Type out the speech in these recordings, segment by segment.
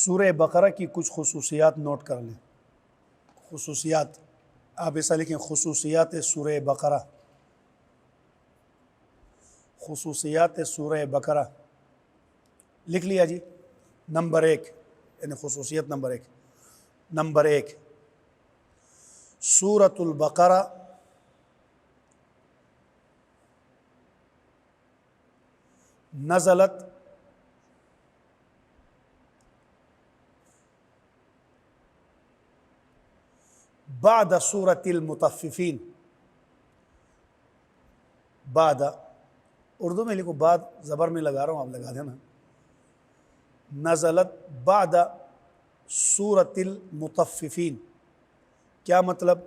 سورہ بقرہ کی کچھ خصوصیات نوٹ کر لیں۔ خصوصیات آپ ایسا لکھیں، خصوصیات سورہ بقرہ، خصوصیات سورہ بقرہ لکھ لیا جی۔ نمبر 1 یعنی خصوصیت نمبر 1 سورۃ البقرہ نزلت بعد سورۃ المطففین۔ بعد اردو میں لکھو، بعد زبر میں لگا رہا ہوں، آپ لگا دینا۔ نزلت بعد سورۃ المطففین، کیا مطلب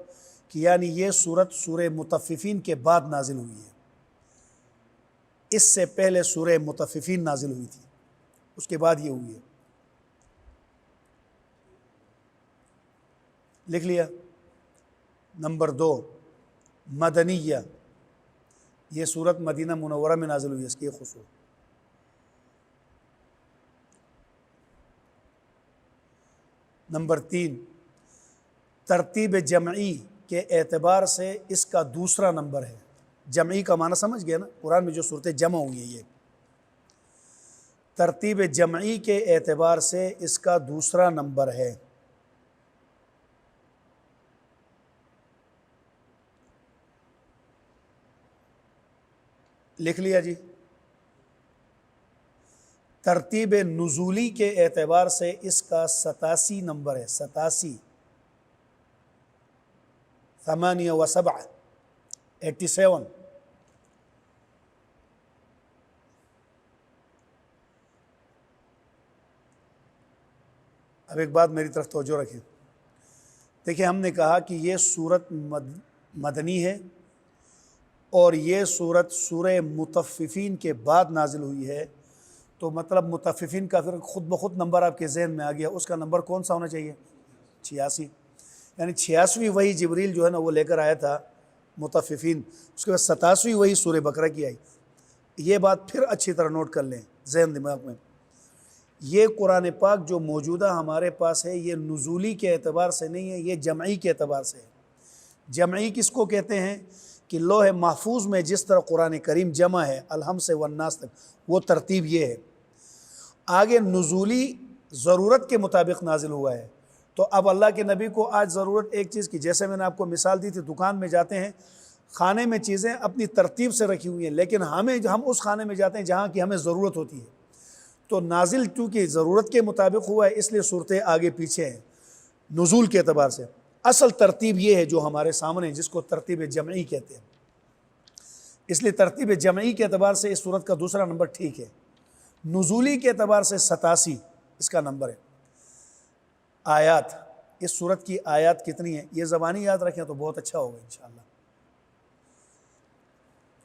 کہ یعنی یہ سورت سورہ مطففین کے بعد نازل ہوئی ہے۔ اس سے پہلے سورہ مطففین نازل ہوئی تھی، اس کے بعد یہ ہوئی ہے۔ لکھ لیا۔ نمبر 2 مدنیہ، یہ سورت مدینہ منورہ میں نازل ہوئی ہے، اس کی خصوصیت۔ نمبر 3 ترتیب جمعی کے اعتبار سے اس کا دوسرا نمبر ہے۔ جمعی کا معنی سمجھ گیا نا، قرآن میں جو صورتیں جمع ہوئی ہیں، یہ ترتیب جمعی کے اعتبار سے اس کا دوسرا نمبر ہے۔ لکھ لیا جی۔ ترتیب نزولی کے اعتبار سے اس کا 87 نمبر ہے، 87 8 و 7 87۔ اب ایک بات میری طرف توجہ رکھیں، دیکھیں ہم نے کہا کہ یہ سورت مدنی ہے اور یہ سورت سورہ مطففین کے بعد نازل ہوئی ہے، تو مطلب مطففین کا پھر خود بخود نمبر آپ کے ذہن میں آ گیا، اس کا نمبر کون سا ہونا چاہیے؟ 86۔ یعنی 86ویں وہی جبریل جو ہے نا وہ لے کر آیا تھا مطففین، اس کے بعد 87ویں وہی سورہ بقرہ کی آئی۔ یہ بات پھر اچھی طرح نوٹ کر لیں ذہن دماغ میں، یہ قرآن پاک جو موجودہ ہمارے پاس ہے یہ نزولی کے اعتبار سے نہیں ہے، یہ جمعی کے اعتبار سے ہے۔ جمعی کس کو کہتے ہیں کہ لوح محفوظ میں جس طرح قرآن کریم جمع ہے الحم سے والناس تک، وہ ترتیب یہ ہے۔ آگے نزولی ضرورت کے مطابق نازل ہوا ہے، تو اب اللہ کے نبی کو آج ضرورت ایک چیز کی، جیسے میں نے آپ کو مثال دی تھی، دکان میں جاتے ہیں، کھانے میں چیزیں اپنی ترتیب سے رکھی ہوئی ہیں، لیکن ہم اس کھانے میں جاتے ہیں جہاں کی ہمیں ضرورت ہوتی ہے، تو نازل چونکہ ضرورت کے مطابق ہوا ہے اس لیے صورتیں آگے پیچھے ہیں نزول کے اعتبار سے۔ اصل ترتیب یہ ہے جو ہمارے سامنے، جس کو ترتیب جمعی کہتے ہیں، اس لیے ترتیب جمعی کے اعتبار سے اس صورت کا دوسرا نمبر ٹھیک ہے۔ نزولی کے اعتبار سے 87 اس کا نمبر ہے۔ آیات، اس صورت کی آیات کتنی ہیں یہ زبانی یاد رکھیں تو بہت اچھا ہوگا انشاءاللہ۔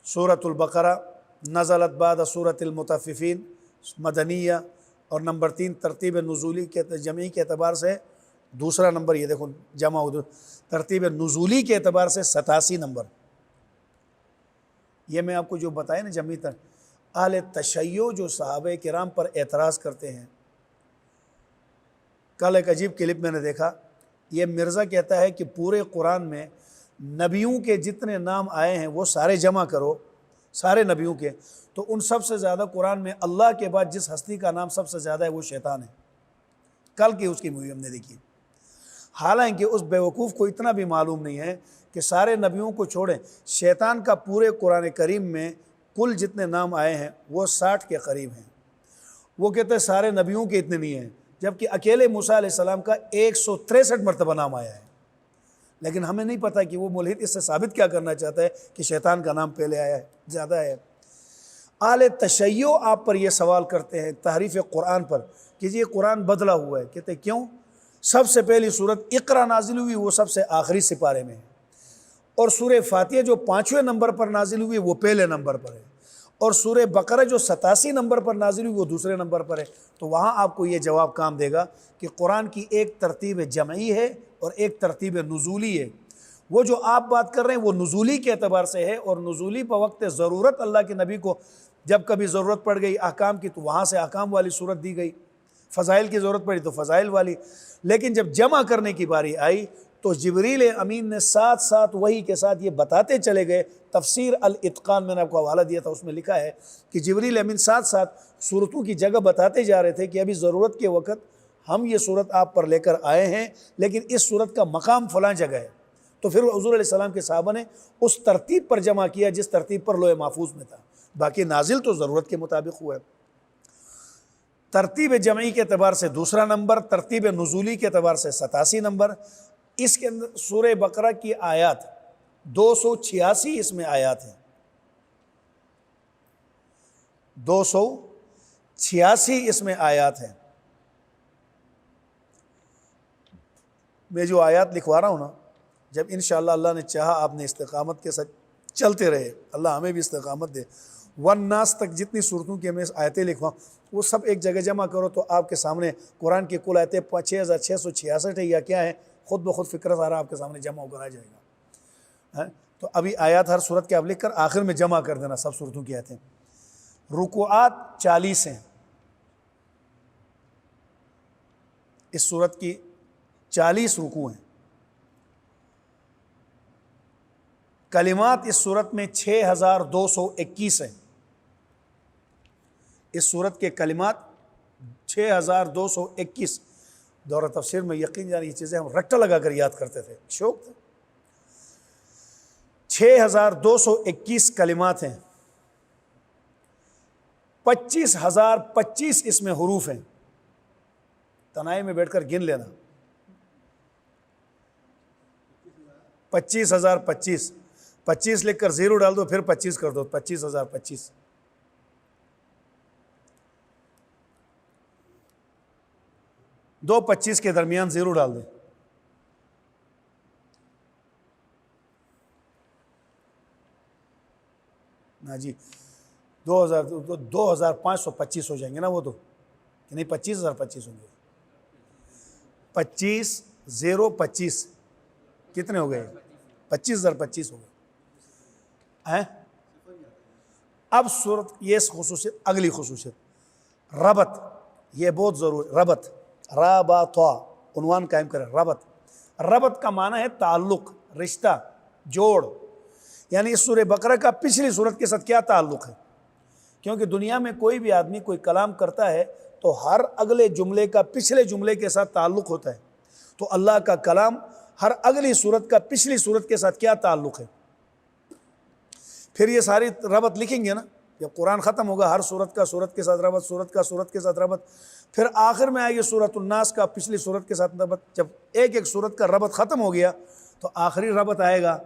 سورۃ البقرہ نزلت بعد سورۃ المطففین، مدنیہ، اور نمبر 3 ترتیب نزولی کے جمعی کے اعتبار سے دوسرا نمبر، یہ دیکھو جمع ہو، ترتیب نزولی کے اعتبار سے 87 نمبر۔ یہ میں آپ کو جو بتایا نا جمعی تر، اہل تشیع جو صحابہ کرام پر اعتراض کرتے ہیں، کل ایک عجیب کلپ میں نے دیکھا، یہ مرزا کہتا ہے کہ پورے قرآن میں نبیوں کے جتنے نام آئے ہیں وہ سارے جمع کرو، سارے نبیوں کے، تو ان سب سے زیادہ قرآن میں اللہ کے بعد جس ہستی کا نام سب سے زیادہ ہے وہ شیطان ہے۔ کل کی اس کی مووی ہم نے دیکھی، حالانکہ اس بیوقوف کو اتنا بھی معلوم نہیں ہے کہ سارے نبیوں کو چھوڑیں، شیطان کا پورے قرآن کریم میں کل جتنے نام آئے ہیں وہ 60 کے قریب ہیں۔ وہ کہتے ہیں سارے نبیوں کے اتنے نہیں ہیں، جبکہ اکیلے موسیٰ علیہ السلام کا 163 مرتبہ نام آیا ہے، لیکن ہمیں نہیں پتہ کہ وہ ملحد اس سے ثابت کیا کرنا چاہتا ہے کہ شیطان کا نام پہلے آیا ہے، زیادہ ہے۔ اہل تشیع آپ پر یہ سوال کرتے ہیں تحریف قرآن پر کہ یہ قرآن بدلا ہوا ہے، کہتے ہیں کیوں؟ سب سے پہلی سورت اقرا نازل ہوئی وہ سب سے آخری سپارے میں ہے، اور سورہ فاتحہ جو 5ویں نمبر پر نازل ہوئی وہ پہلے نمبر پر ہے، اور سورہ بقرہ جو 87 نمبر پر نازل ہوئی وہ دوسرے نمبر پر ہے۔ تو وہاں آپ کو یہ جواب کام دے گا کہ قرآن کی ایک ترتیب جمعی ہے اور ایک ترتیب نزولی ہے۔ وہ جو آپ بات کر رہے ہیں وہ نزولی کے اعتبار سے ہے، اور نزولی بوقت ضرورت اللہ کے نبی کو جب کبھی ضرورت پڑ گئی احکام کی تو وہاں سے احکام والی صورت دی گئی، فضائل کی ضرورت پڑی تو فضائل والی، لیکن جب جمع کرنے کی باری آئی تو جبریل امین نے ساتھ ساتھ وحی کے ساتھ یہ بتاتے چلے گئے۔ تفسیر الاتقان میں نے آپ کو حوالہ دیا تھا، اس میں لکھا ہے کہ جبریل امین ساتھ ساتھ صورتوں کی جگہ بتاتے جا رہے تھے کہ ابھی ضرورت کے وقت ہم یہ صورت آپ پر لے کر آئے ہیں، لیکن اس صورت کا مقام فلاں جگہ ہے۔ تو پھر حضور علیہ السلام کے صحابہ نے اس ترتیب پر جمع کیا جس ترتیب پر لوح محفوظ میں تھا، باقی نازل تو ضرورت کے مطابق ہوا ہے۔ ترتیب جمعی کے اعتبار سے دوسرا نمبر، ترتیب نزولی کے اعتبار سے 87 نمبر۔ اس کے اندر سورہ بقرہ کی آیات 286 اس میں آیات ہیں، 286 اس میں آیات ہیں۔ میں جو آیات لکھوا رہا ہوں نا، جب انشاءاللہ اللہ نے چاہا آپ نے استقامت کے ساتھ چلتے رہے، اللہ ہمیں بھی استقامت دے، والناس تک جتنی صورتوں کی میں آیتیں لکھواؤں وہ سب ایک جگہ جمع کرو تو آپ کے سامنے قرآن کی کل آیتیں 6666 ہے یا کیا ہے، خود بخود فکر سارا آپ کے سامنے جمع ہو کر آ جائے گا۔ تو ابھی آیات ہر صورت کے آپ لکھ کر آخر میں جمع کر دینا سب صورتوں کی آیتیں۔ رکوعات 40 ہیں، اس صورت کی 40 رکوع ہیں۔ کلمات اس صورت میں 6221 ہیں، اس صورت کے کلمات 6221۔ دورہ تفسیر میں یقین جانے یہ چیزیں ہم رٹا لگا کر یاد کرتے تھے، شوق تھا۔ 6221 کلمات ہیں، 25025 اس میں حروف ہیں۔ تنہائی میں بیٹھ کر گن لینا، 25,025، 25 لکھ کر 0 ڈال دو، پھر 25 کر دو، 25,025۔ دو 25 کے درمیان 0 ڈال دیں، نا جی 2525 ہو جائیں گے نا وہ تو، کہ نہیں 25,025 ہوں گے۔ 25,025 کتنے ہو گئے؟ 25,025 ہو گئے۔ اب صورت یہ خصوصیت، اگلی خصوصیت ربط، یہ بہت ضروری، ربط، رابطہ، عنوان قائم کرے، ربط۔ ربط کا معنی ہے تعلق، رشتہ، جوڑ، یعنی اس سورہ بقرہ کا پچھلی صورت کے ساتھ کیا تعلق ہے؟ کیونکہ دنیا میں کوئی بھی آدمی کوئی کلام کرتا ہے تو ہر اگلے جملے کا پچھلے جملے کے ساتھ تعلق ہوتا ہے، تو اللہ کا کلام ہر اگلی صورت کا پچھلی صورت کے ساتھ کیا تعلق ہے؟ پھر یہ ساری ربط لکھیں گے نا، جب قرآن ختم ہوگا ہر صورت کا صورت کے ساتھ ربط، صورت کا صورت کے ساتھ ربط، پھر آخر میں آئے گی سورۃ الناس کا پچھلی صورت کے ساتھ ربط۔ جب ایک ایک صورت کا ربط ختم ہو گیا تو آخری ربط آئے گا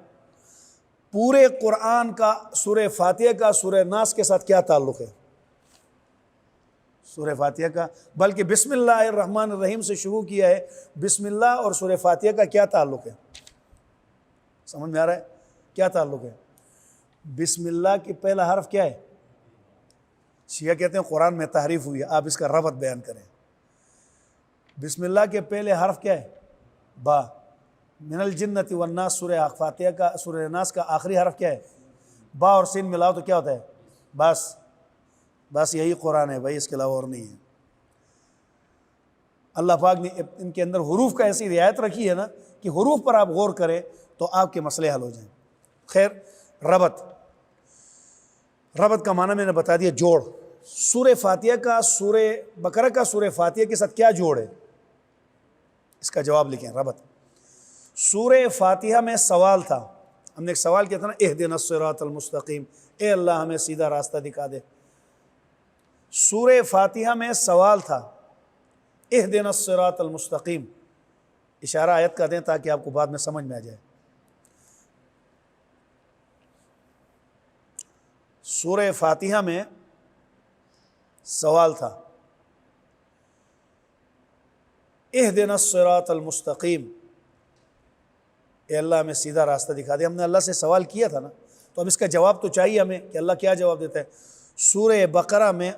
پورے قرآن کا، سورہ فاتحہ کا سورہ ناس کے ساتھ کیا تعلق ہے؟ سورہ فاتحہ کا، بلکہ بسم اللہ الرحمن الرحیم سے شروع کیا ہے، بسم اللہ اور سورہ فاتحہ کا کیا تعلق ہے؟ سمجھ میں آ رہا ہے کیا تعلق ہے؟ بسم اللہ کی پہلا حرف کیا ہے؟ شیعہ کہتے ہیں قرآن میں تحریف ہوئی ہے، آپ اس کا ربط بیان کریں۔ بسم اللہ کے پہلے حرف کیا ہے؟ با۔ من الجنت والناس سورہ فاتحہ کا، سورہ ناس کا آخری حرف کیا ہے؟ با اور سین ملاؤ تو کیا ہوتا ہے؟ بس یہی قرآن ہے بھائی، اس کے علاوہ اور نہیں ہے۔ اللہ پاک نے ان کے اندر حروف کا ایسی رعایت رکھی ہے نا کہ حروف پر آپ غور کریں تو آپ کے مسئلے حل ہو جائیں۔ خیر، ربط کا معنی میں نے بتا دیا، جوڑ۔ سورہ فاتحہ کا، سورہ بقرہ کا سورہ فاتحہ کے ساتھ کیا جوڑ ہے؟ اس کا جواب لکھیں، ربط۔ سورہ فاتحہ میں سوال تھا، ہم نے ایک سوال کیا تھا نا، اہدنا الصراط المستقیم، اے اللہ ہمیں سیدھا راستہ دکھا دے۔ سورہ فاتحہ میں سوال تھا، اہدنا الصراط المستقیم، اشارہ آیت کا دیں تاکہ آپ کو بعد میں سمجھ میں آ جائے۔ سورہ فاتحہ میں سوال تھا، اہدنا الصراط المستقیم، اے اللہ ہمیں سیدھا راستہ دکھا دے۔ ہم نے اللہ سے سوال کیا تھا نا، تو اب اس کا جواب تو چاہیے ہمیں کہ اللہ کیا جواب دیتا ہے۔ سورہ بقرہ میں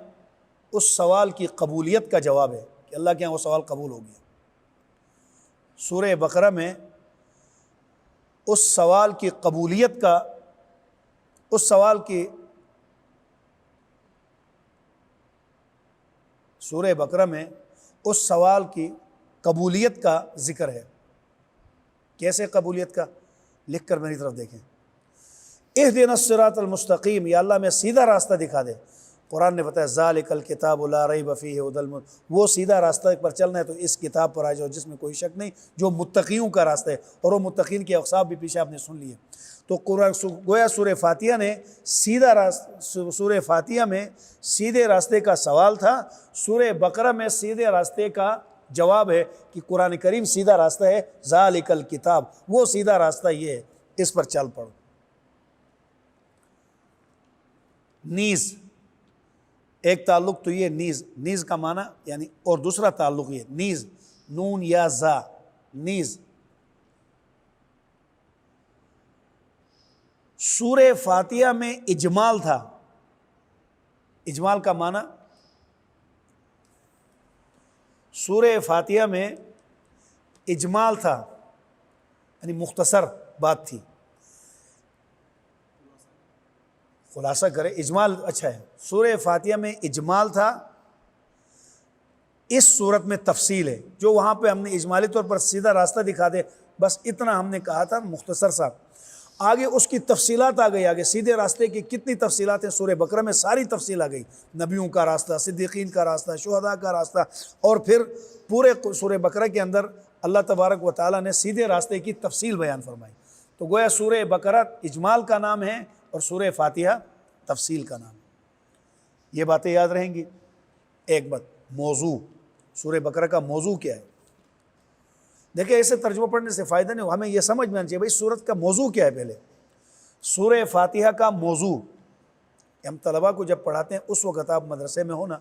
اس سوال کی قبولیت کا جواب ہے کہ اللہ کے یہاں وہ سوال قبول ہو گیا۔ سورہ بقرہ میں اس سوال کی قبولیت کا، اس سوال کی، سورہ بقرہ میں اس سوال کی قبولیت کا ذکر ہے۔ کیسے قبولیت کا؟ لکھ کر میری طرف دیکھیں، اہدنا الصراط المستقیم، یا اللہ میں سیدھا راستہ دکھا دے۔ قرآن نے بتایا ذالک الکتاب لا ریب فیہ ھدی للمتقین، وہ سیدھا راستہ پر چلنا ہے تو اس کتاب پر آ جاؤ جس میں کوئی شک نہیں، جو متقیوں کا راستہ ہے، اور وہ متقین کے اوصاف بھی پیچھے آپ نے سن لیے۔ تو قرآن گویا سورہ فاتحہ نے سورہ فاتحہ میں سیدھے راستے کا سوال تھا، سورہ بقرہ میں سیدھے راستے کا جواب ہے کہ قرآن کریم سیدھا راستہ ہے، ذالک الکتاب، وہ سیدھا راستہ یہ ہے، اس پر چل پڑو۔ نیز، ایک تعلق تو یہ نیز کا معنی یعنی، اور دوسرا تعلق یہ نیز، نون یا زا، نیز۔ سورہ فاتحہ میں اجمال تھا، اجمال کا معنی، سورہ فاتحہ میں اجمال تھا یعنی مختصر بات تھی، خلاصہ کرے اجمال اچھا ہے۔ سورہ فاتحہ میں اجمال تھا، اس صورت میں تفصیل ہے، جو وہاں پہ ہم نے اجمالی طور پر سیدھا راستہ دکھا دے، بس اتنا ہم نے کہا تھا مختصر سا۔ آگے اس کی تفصیلات آ گئی، آگے سیدھے راستے کی کتنی تفصیلات ہیں، سورہ بقرہ میں ساری تفصیل آ گئی، نبیوں کا راستہ، صدیقین کا راستہ، شہداء کا راستہ، اور پھر پورے سورہ بقرہ کے اندر اللہ تبارک و تعالیٰ نے سیدھے راستے کی تفصیل بیان فرمائی۔ تو گویا سورہ بقرہ اجمال کا نام ہے اور سورہ فاتحہ تفصیل کا نام ہے۔ یہ باتیں یاد رہیں گی۔ ایک بات، موضوع، سورہ بقرہ کا موضوع کیا ہے؟ دیکھیں اسے ترجمہ پڑھنے سے فائدہ نہیں، ہمیں یہ سمجھ میں آنا چاہیے بھائی سورت کا موضوع کیا ہے۔ پہلے سورہ فاتحہ کا موضوع، ہم طلباء کو جب پڑھاتے ہیں اس وقت آپ مدرسے میں ہونا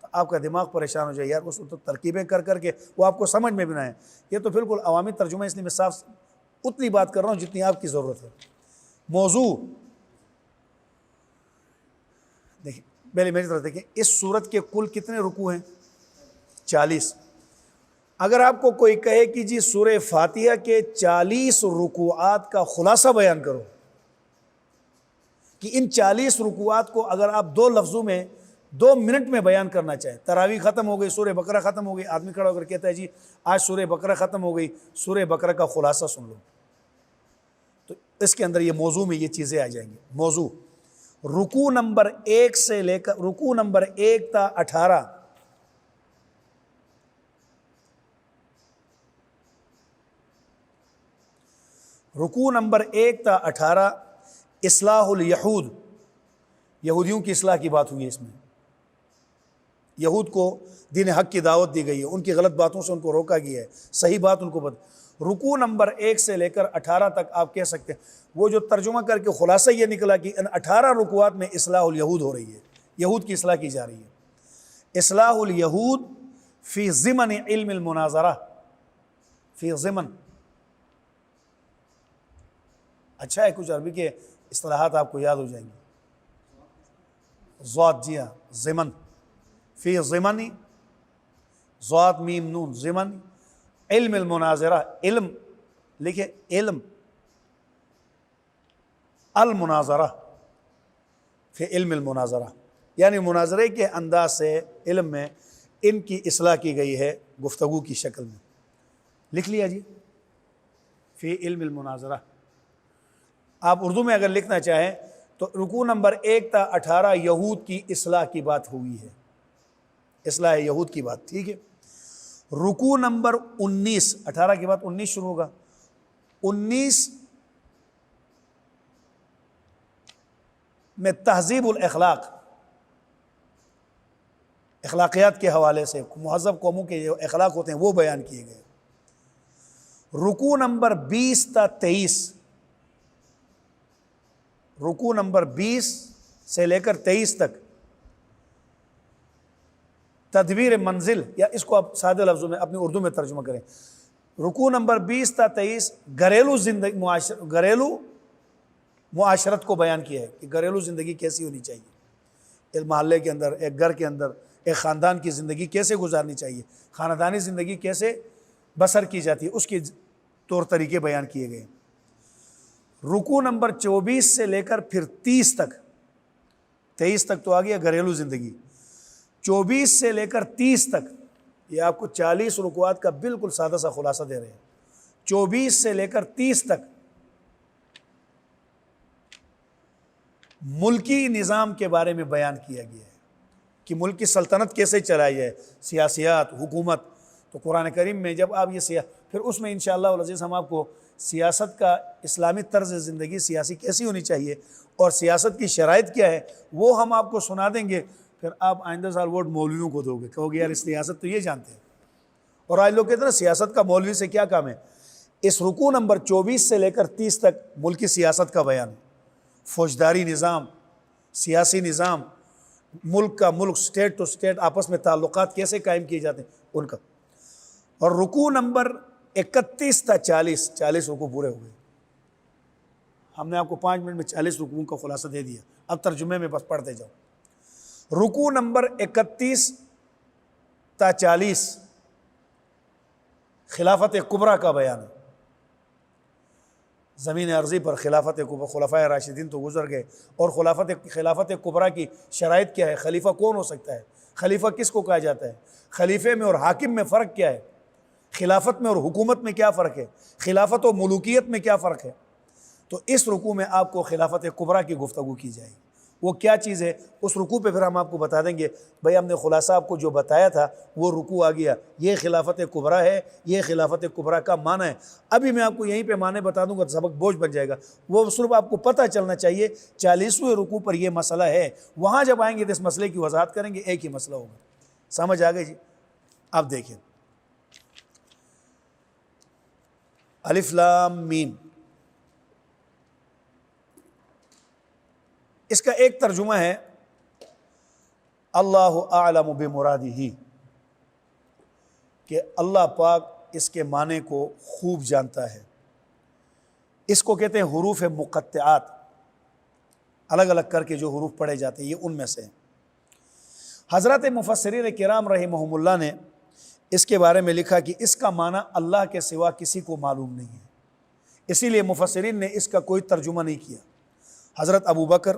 تو آپ کا دماغ پریشان ہو جائے، یار اس وقت ترکیبیں کر کر کے وہ آپ کو سمجھ میں بھی نہ آئے۔ یہ تو بالکل عوامی ترجمہ، اس لیے میں صاف اتنی بات کر رہا ہوں جتنی آپ کی ضرورت ہے۔ موضوع دیکھیں، پہلے میری طرف دیکھیں، اس سورت کے کل کتنے رکوع ہیں؟ 40۔ اگر آپ کو کوئی کہے کہ جی سورہ فاتحہ کے 40 رکوعات کا خلاصہ بیان کرو، کہ ان 40 رکوعات کو اگر آپ 2 لفظوں میں 2 منٹ میں بیان کرنا چاہیں، تراویح ختم ہو گئی، سورہ بقرہ ختم ہو گئی، آدمی کھڑا ہو کر کہتا ہے جی آج سورہ بقرہ ختم ہو گئی، سورہ بقرہ کا خلاصہ سن لو، تو اس کے اندر یہ موضوع میں یہ چیزیں آ جائیں گی۔ موضوع، رکوع نمبر 1 سے لے کر رکوع نمبر 1 تا 18، رکوع نمبر 1 تا 18 اصلاح الیہود، یہودیوں کی اصلاح کی بات ہوئی ہے۔ اس میں یہود کو دین حق کی دعوت دی گئی ہے، ان کی غلط باتوں سے ان کو روکا گیا ہے، صحیح بات ان کو رکوع نمبر 1 سے لے کر 18 تک آپ کہہ سکتے ہیں، وہ جو ترجمہ کر کے خلاصہ یہ نکلا کہ ان 18 رکوعات میں اصلاح الیہود ہو رہی ہے، یہود کی اصلاح کی جا رہی ہے۔ اصلاح الیہود فی ضمن علم المناظرہ، فی ضمن، اچھا ہے کچھ عربی کے اصطلاحات آپ کو یاد ہو جائیں گے۔ ضاد، جی ہاں، ضمن، فی ضمن، ضاد میم نون، ضمن، علم المناظرہ، علم لکھے، علم المناظرہ، فی علم المناظرہ، یعنی مناظرے کے انداز سے علم میں ان کی اصلاح کی گئی ہے گفتگو کی شکل میں۔ لکھ لیا جی، فی علم المناظرہ۔ آپ اردو میں اگر لکھنا چاہیں تو رکوع نمبر 1 تا 18 یہود کی اصلاح کی بات ہوئی ہے، اصلاح یہود کی بات، ٹھیک ہے۔ رکوع نمبر 19، 18 کے بعد 19 شروع ہوگا، 19 میں تہذیب الاخلاق، اخلاقیات کے حوالے سے مہذب قوموں کے جو اخلاق ہوتے ہیں وہ بیان کیے گئے۔ رکوع نمبر 20 تا 23، رکوع نمبر 20 سے لے کر 23 تک تدبیر منزل، یا اس کو آپ سادے لفظوں میں اپنی اردو میں ترجمہ کریں، رکوع نمبر 20 تا 23 گھریلو زندگی، گھریلو معاشرت کو بیان کیا ہے کہ گھریلو زندگی کیسی ہونی چاہیے، ایک محلے کے اندر، ایک گھر کے اندر ایک خاندان کی زندگی کیسے گزارنی چاہیے، خاندانی زندگی کیسے بسر کی جاتی ہے، اس کے طور طریقے بیان کیے گئے۔ رکوع نمبر 24 سے لے کر پھر 30 تک، 23 تک تو آ گیا گھریلو زندگی، 24 سے لے کر 30 تک یہ آپ کو 40 رکوعات کا بالکل سادہ سا خلاصہ دے رہے ہیں، 24 سے لے کر 30 تک ملکی نظام کے بارے میں بیان کیا گیا ہے کہ ملک کی سلطنت کیسے چلائی جائے، سیاسیات، حکومت۔ تو قرآن کریم میں جب آپ یہ پھر اس میں انشاءاللہ العزیز ہم آپ کو سیاست کا اسلامی طرز زندگی سیاسی کیسی ہونی چاہیے اور سیاست کی شرائط کیا ہے وہ ہم آپ کو سنا دیں گے۔ پھر آپ آئندہ سال ووٹ مولویوں کو دو گے، کہو گے یار اس سیاست تو یہ جانتے ہیں۔ اور آج لوگ کہتے ہیں نا سیاست کا مولوی سے کیا کام ہے؟ اس رکوع نمبر 24 سے لے کر 30 تک ملکی سیاست کا بیان، فوجداری نظام، سیاسی نظام، ملک کا ملک، سٹیٹ ٹو سٹیٹ آپس میں تعلقات کیسے قائم کیے جاتے ہیں ان کا۔ اور رکوع نمبر 31 تا 40 رکوع پورے ہو گئے۔ ہم نے آپ کو 5 منٹ میں 40 رکوعوں کا خلاصہ دے دیا، اب ترجمے میں بس پڑھتے جاؤ۔ رکوع نمبر 31 تا 40 خلافت کبریٰ کا بیان ہے۔ زمین ارضی پر خلافت کبریٰ، خلفائے راشدین تو گزر گئے، اور خلافت کبریٰ کی شرائط کیا ہے؟ خلیفہ کون ہو سکتا ہے؟ خلیفہ کس کو کہا جاتا ہے؟ خلیفے میں اور حاکم میں فرق کیا ہے؟ خلافت میں اور حکومت میں کیا فرق ہے؟ خلافت و ملوکیت میں کیا فرق ہے؟ تو اس رکوع میں آپ کو خلافت کبریٰ کی گفتگو کی جائے گی، وہ کیا چیز ہے اس رکوع پہ پھر ہم آپ کو بتا دیں گے۔ بھائی ہم نے خلاصہ آپ کو جو بتایا تھا وہ رکوع آ گیا، یہ خلافت کبریٰ ہے، یہ خلافت کبریٰ کا معنی ہے۔ ابھی میں آپ کو یہیں پہ معنی بتا دوں گا تو سبق بوجھ بن جائے گا، وہ صرف آپ کو پتہ چلنا چاہیے 40ویں رکوع پر یہ مسئلہ ہے، وہاں جب آئیں گے تو اس مسئلے کی وضاحت کریں گے، ایک ہی مسئلہ ہوگا۔ سمجھ آ گئی جی؟ اب دیکھیں الف لام میم، اس کا ایک ترجمہ ہے اللہ اعلم بمرادہ، کہ اللہ پاک اس کے معنی کو خوب جانتا ہے۔ اس کو کہتے ہیں حروف مقطعات، الگ الگ کر کے جو حروف پڑھے جاتے ہیں یہ ان میں سے ہیں۔ حضرات مفسرین کرام رحمہم اللہ نے اس کے بارے میں لکھا کہ اس کا معنی اللہ کے سوا کسی کو معلوم نہیں ہے، اسی لیے مفسرین نے اس کا کوئی ترجمہ نہیں کیا۔ حضرت ابو بکر،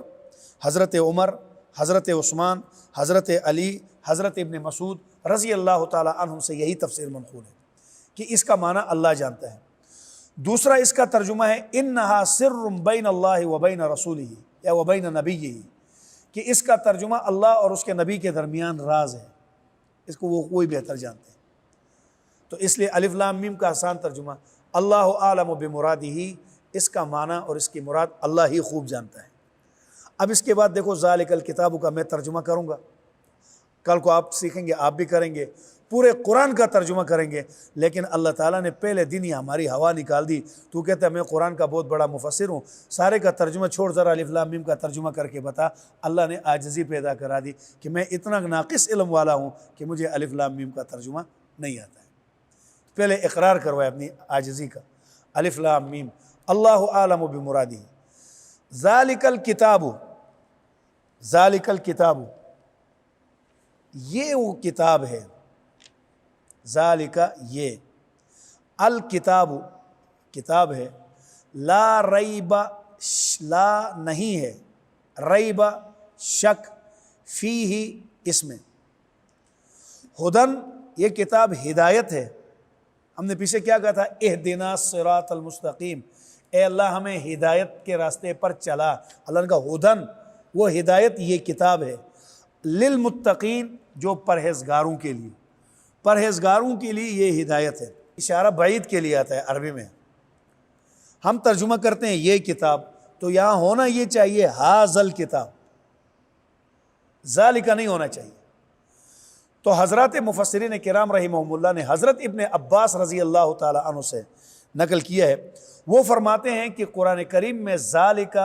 حضرت عمر، حضرت عثمان، حضرت علی، حضرت ابن مسعود رضی اللہ تعالی عنہ سے یہی تفسیر منقول ہے کہ اس کا معنی اللہ جانتا ہے۔ دوسرا اس کا ترجمہ ہے انہا سر بین اللہ و بین رسولہ یا و بین نبیہ، کہ اس کا ترجمہ اللہ اور اس کے نبی کے درمیان راز ہے، اس کو وہ کوئی بہتر جانتے ہیں۔ تو اس لیے الف لام میم کا آسان ترجمہ اللہ اعلم بمرادہ، اس کا معنی اور اس کی مراد اللہ ہی خوب جانتا ہے۔ اب اس کے بعد دیکھو ذالک الکتاب کا میں ترجمہ کروں گا، کل کو آپ سیکھیں گے، آپ بھی کریں گے، پورے قرآن کا ترجمہ کریں گے۔ لیکن اللہ تعالیٰ نے پہلے دن ہی ہماری ہوا نکال دی، تو کہتا ہے میں قرآن کا بہت بڑا مفسر ہوں، سارے کا ترجمہ چھوڑ ذرا الف لام میم کا ترجمہ کر کے بتا۔ اللہ نے عاجزی پیدا کرا دی کہ میں اتنا ناقص علم والا ہوں کہ مجھے الف لام میم کا ترجمہ نہیں آتا ہے۔ پہلے اقرار کروائے اپنی عاجزی کا۔ الف لام میم اللہ اعلم بمرادہ، ذالک الکتاب، ذالک الکتاب یہ وہ کتاب ہے، ذالک یہ، الکتاب کتاب ہے، لا ریب لا نہیں ہے، ریب شک، فیہ اس میں، ہدن یہ کتاب ہدایت ہے۔ ہم نے پیچھے کیا کہا تھا؟ اہدنا الصراط المستقیم، اے اللہ ہمیں ہدایت کے راستے پر چلا۔ اللہ کا ہدن وہ ہدایت یہ کتاب ہے، للمتقین جو پرہیزگاروں کے لیے، پرہیزگاروں کے لیے یہ ہدایت ہے۔ اشارہ بعید کے لیے آتا ہے عربی میں، ہم ترجمہ کرتے ہیں یہ کتاب، تو یہاں ہونا یہ چاہیے ہاذل کتاب، ذالک نہیں ہونا چاہیے۔ تو حضرات مفسرین کرام رحمہم اللہ نے حضرت ابن عباس رضی اللہ تعالی عنہ سے نقل کیا ہے، وہ فرماتے ہیں کہ قرآن کریم میں ذالک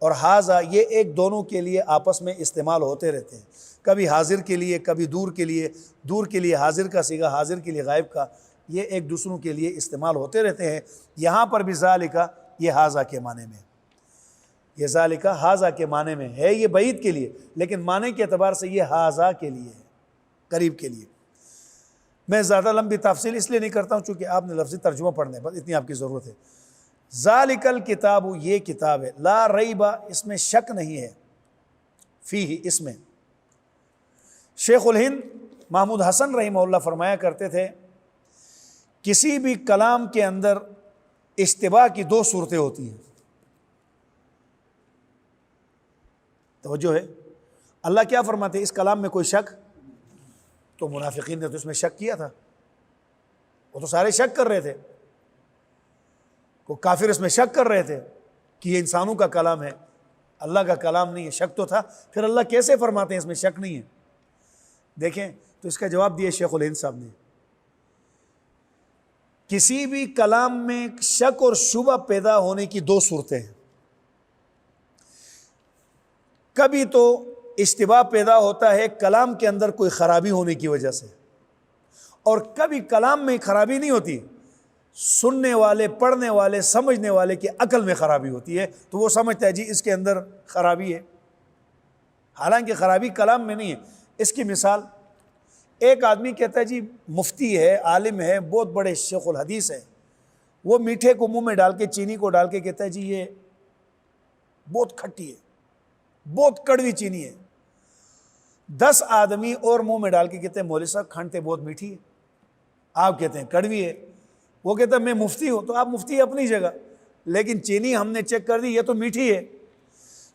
اور ہاذا یہ ایک دونوں کے لیے آپس میں استعمال ہوتے رہتے ہیں، کبھی حاضر کے لیے، کبھی دور کے لیے، دور کے لیے حاضر کا صیغہ، حاضر کے لیے غائب کا، یہ ایک دوسروں کے لیے استعمال ہوتے رہتے ہیں۔ یہاں پر بھی ذالک یہ ہاذا کے معنی میں، یہ ذالک ہاذا کے معنی میں ہے، یہ بعید کے لیے، لیکن معنی کے اعتبار سے یہ ہاذا کے لیے ہے، قریب کے لیے۔ میں زیادہ لمبی تفصیل اس لیے نہیں کرتا ہوں چونکہ آپ نے لفظی ترجمہ پڑھنے بس اتنی آپ کی ضرورت ہے۔ ذالک الکتاب یہ کتاب ہے، لا ریب اس میں شک نہیں ہے، فیہ اس میں۔ شیخ الہند محمود حسن رحمہ اللہ فرمایا کرتے تھے کسی بھی کلام کے اندر اشتباہ کی دو صورتیں ہوتی ہیں. توجہ ہے. اللہ کیا فرماتے ہیں اس کلام میں کوئی شک؟ تو منافقین نے تو اس میں شک کیا تھا, وہ تو سارے شک کر رہے تھے, وہ کافر اس میں شک کر رہے تھے کہ یہ انسانوں کا کلام ہے, اللہ کا کلام نہیں ہے. شک تو تھا. پھر اللہ کیسے فرماتے ہیں اس میں شک نہیں ہے؟ دیکھیں تو اس کا جواب دیا شیخ الہند صاحب نے, کسی بھی کلام میں شک اور شبہ پیدا ہونے کی دو صورتیں ہیں. کبھی تو اشتباہ پیدا ہوتا ہے کلام کے اندر کوئی خرابی ہونے کی وجہ سے, اور کبھی کلام میں خرابی نہیں ہوتی, سننے والے, پڑھنے والے, سمجھنے والے کی عقل میں خرابی ہوتی ہے, تو وہ سمجھتا ہے جی اس کے اندر خرابی ہے, حالانکہ خرابی کلام میں نہیں ہے. اس کی مثال, ایک آدمی کہتا ہے جی مفتی ہے, عالم ہے, بہت بڑے شیخ الحدیث ہے, وہ میٹھے کو منہ میں ڈال کے, چینی کو ڈال کے کہتا ہے جی یہ بہت کھٹی ہے, بہت کڑوی چینی ہے. 10 آدمی اور منہ میں ڈال کے کہتے ہیں مولوی صاحب کھنڈ بہت میٹھی ہے, آپ کہتے ہیں کڑوی ہے. وہ کہتا ہے میں مفتی ہوں, تو آپ مفتی اپنی جگہ, لیکن چینی ہم نے چیک کر دی یہ تو میٹھی ہے.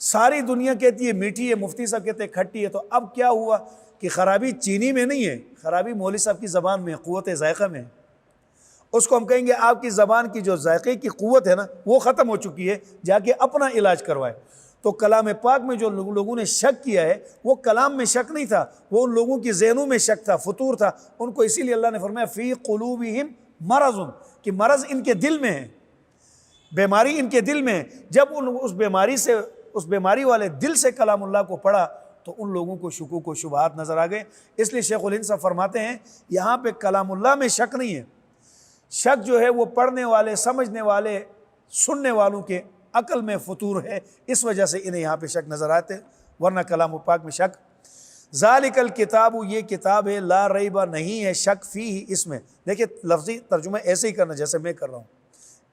ساری دنیا کہتی ہے میٹھی ہے, مفتی صاحب کہتے ہیں کھٹی ہے. تو اب کیا ہوا کہ خرابی چینی میں نہیں ہے, خرابی مولوی صاحب کی زبان میں, قوت ذائقہ میں. اس کو ہم کہیں گے آپ کی زبان کی جو ذائقے کی قوت ہے نا وہ ختم ہو چکی ہے, جا کے اپنا علاج کروائے. تو کلام پاک میں جو لوگوں نے شک کیا ہے وہ کلام میں شک نہیں تھا, وہ ان لوگوں کی ذہنوں میں شک تھا, فطور تھا ان کو. اسی لیے اللہ نے فرمایا فی قلوبہم مرض, کہ مرض ان کے دل میں ہے, بیماری ان کے دل میں ہے. جب اس بیماری والے دل سے کلام اللہ کو پڑھا تو ان لوگوں کو شکوک و شبہات نظر آ گئے. اس لیے شیخ الہند صاحب فرماتے ہیں یہاں پہ کلام اللہ میں شک نہیں ہے, شک جو ہے وہ پڑھنے والے, سمجھنے والے, سننے والوں کے عقل میں فطور ہے, اس وجہ سے انہیں یہاں پہ شک نظر آتے, ورنہ کلام پاک میں شک. ذالک الکتاب, یہ کتاب ہے, لا ریبہ, نہیں ہے شک, فیہ, اس میں. دیکھیں لفظی ترجمہ ایسے ہی کرنا جیسے میں کر رہا ہوں,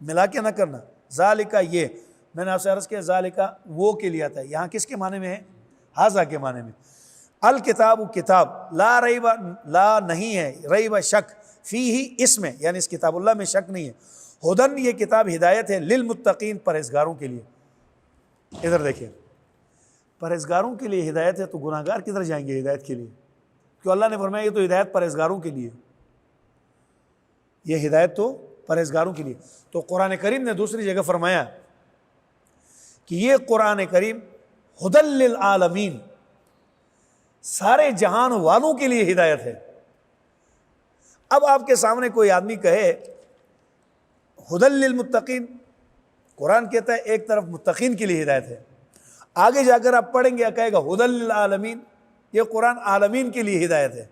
ملا کے نہ کرنا. ذالکہ, یہ میں نے آپ سے عرض کیا ذالکہ وہ کے لیے آتا ہے, یہاں کس کے معنی میں ہے؟ ہاذا کے معنی میں. الکتاب, کتاب, لا ریبہ, لا نہیں ہے, ریبہ شک, فیہ, اس میں, یعنی اس کتاب اللہ میں شک نہیں ہے. ہدن, یہ کتاب ہدایت ہے, للمتقین, پرہیزگاروں کے لیے. ادھر دیکھیں, پرہیزگاروں کے لیے ہدایت ہے, تو گناہگار کدھر جائیں گے ہدایت کے لیے؟ کیوں اللہ نے فرمایا یہ تو ہدایت پرہیزگاروں کے لیے, یہ ہدایت تو پرہیزگاروں کے لیے. تو قرآن کریم نے دوسری جگہ فرمایا کہ یہ قرآن کریم ہدی للعالمین, سارے جہان والوں کے لیے ہدایت ہے. اب آپ کے سامنے کوئی آدمی کہے ہدی للمتقین, قرآن کہتا ہے ایک طرف متقین کے لیے ہدایت ہے, آگے جا کر آپ پڑھیں گے کہے گا ہدی للعالمین, یہ قرآن عالمین کے لیے ہدایت ہے.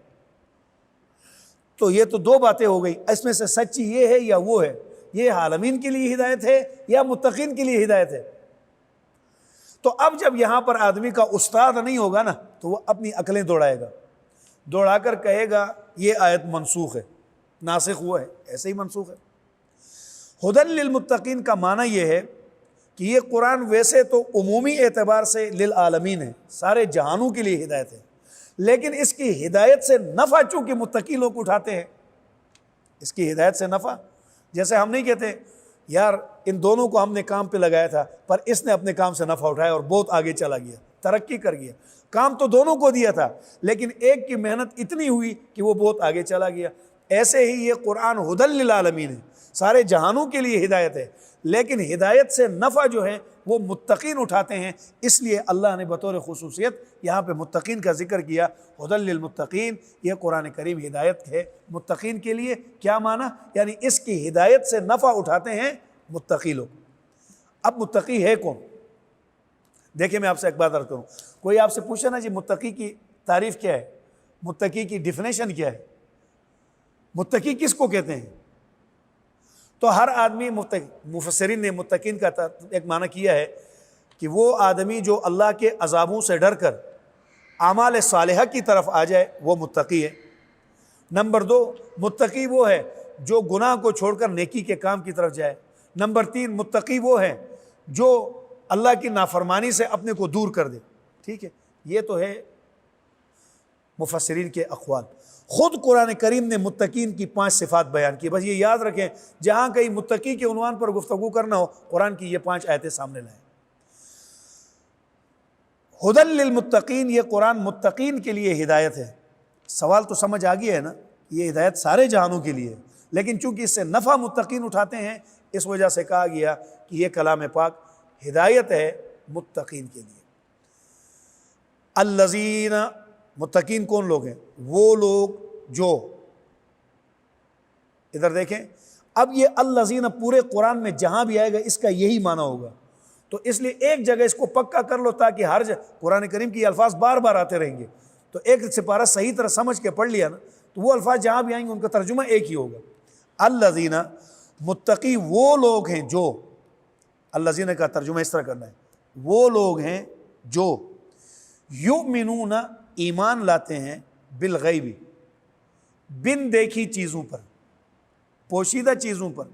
تو یہ تو دو باتیں ہو گئی, اس میں سے سچی یہ ہے یا وہ ہے, یہ عالمین کے لیے ہدایت ہے یا متقین کے لیے ہدایت ہے. تو اب جب یہاں پر آدمی کا استاد نہیں ہوگا نا تو وہ اپنی عقلیں دوڑائے گا, دوڑا کر کہے گا یہ آیت منسوخ ہے, ناسخ ہوا ہے, ایسے ہی منسوخ ہے. ہدی للمتقین کا معنی یہ ہے کہ یہ قرآن ویسے تو عمومی اعتبار سے للعالمین ہے, سارے جہانوں کے لیے ہدایت ہے, لیکن اس کی ہدایت سے نفع چونکہ متقی لوگ اٹھاتے ہیں, اس کی ہدایت سے نفع, جیسے ہم نہیں کہتے یار ان دونوں کو ہم نے کام پہ لگایا تھا پر اس نے اپنے کام سے نفع اٹھایا اور بہت آگے چلا گیا, ترقی کر گیا. کام تو دونوں کو دیا تھا لیکن ایک کی محنت اتنی ہوئی کہ وہ بہت آگے چلا گیا. ایسے ہی یہ قرآن ہدی للعالمین ہے, سارے جہانوں کے لیے ہدایت ہے, لیکن ہدایت سے نفع جو ہے وہ متقین اٹھاتے ہیں. اس لیے اللہ نے بطور خصوصیت یہاں پہ متقین کا ذکر کیا, ہدی للمتقین, یہ قرآن کریم ہدایت ہے متقین کے لیے. کیا معنی؟ یعنی اس کی ہدایت سے نفع اٹھاتے ہیں متقی لوگ. اب متقی ہے کون؟ دیکھیں میں آپ سے ایک بات عرض کروں, کوئی آپ سے پوچھے نا جی متقی کی تعریف کیا ہے, متقی کی ڈیفینیشن کیا ہے, متقی کس کو کہتے ہیں, تو ہر آدمی مفسرین نے متقین کا ایک معنی کیا ہے کہ وہ آدمی جو اللہ کے عذابوں سے ڈر کر اعمال صالحہ کی طرف آ جائے وہ متقی ہے. نمبر 2, متقی وہ ہے جو گناہ کو چھوڑ کر نیکی کے کام کی طرف جائے. نمبر 3, متقی وہ ہے جو اللہ کی نافرمانی سے اپنے کو دور کر دے. ٹھیک ہے, یہ تو ہے مفسرین کے اقوال۔ خود قرآن کریم نے متقین کی 5 صفات بیان کی۔ بس یہ یاد رکھیں، جہاں کہیں متقی کے عنوان پر گفتگو کرنا ہو قرآن کی یہ 5 آیتیں سامنے لائیں۔ ہدی للمتقین، یہ قرآن متقین کے لیے ہدایت ہے۔ سوال تو سمجھ آ گیا ہے نا، یہ ہدایت سارے جہانوں کے لیے ہے، لیکن چونکہ اس سے نفع متقین اٹھاتے ہیں اس وجہ سے کہا گیا کہ یہ کلام پاک ہدایت ہے متقین کے لیے۔ الذین، متقین کون لوگ ہیں؟ وہ لوگ جو، ادھر دیکھیں، اب یہ الذین پورے قرآن میں جہاں بھی آئے گا اس کا یہی معنی ہوگا، تو اس لیے ایک جگہ اس کو پکا کر لو تاکہ ہر قرآن کریم کی الفاظ بار بار آتے رہیں گے، تو ایک سپارہ صحیح طرح سمجھ کے پڑھ لیا نا تو وہ الفاظ جہاں بھی آئیں گے ان کا ترجمہ ایک ہی ہوگا۔ الذین، متقی وہ لوگ ہیں جو، الذین کا ترجمہ اس طرح کرنا ہے، وہ لوگ ہیں جو یؤمنون، ایمان لاتے ہیں، بالغیب، بن دیکھی چیزوں پر، پوشیدہ چیزوں پر۔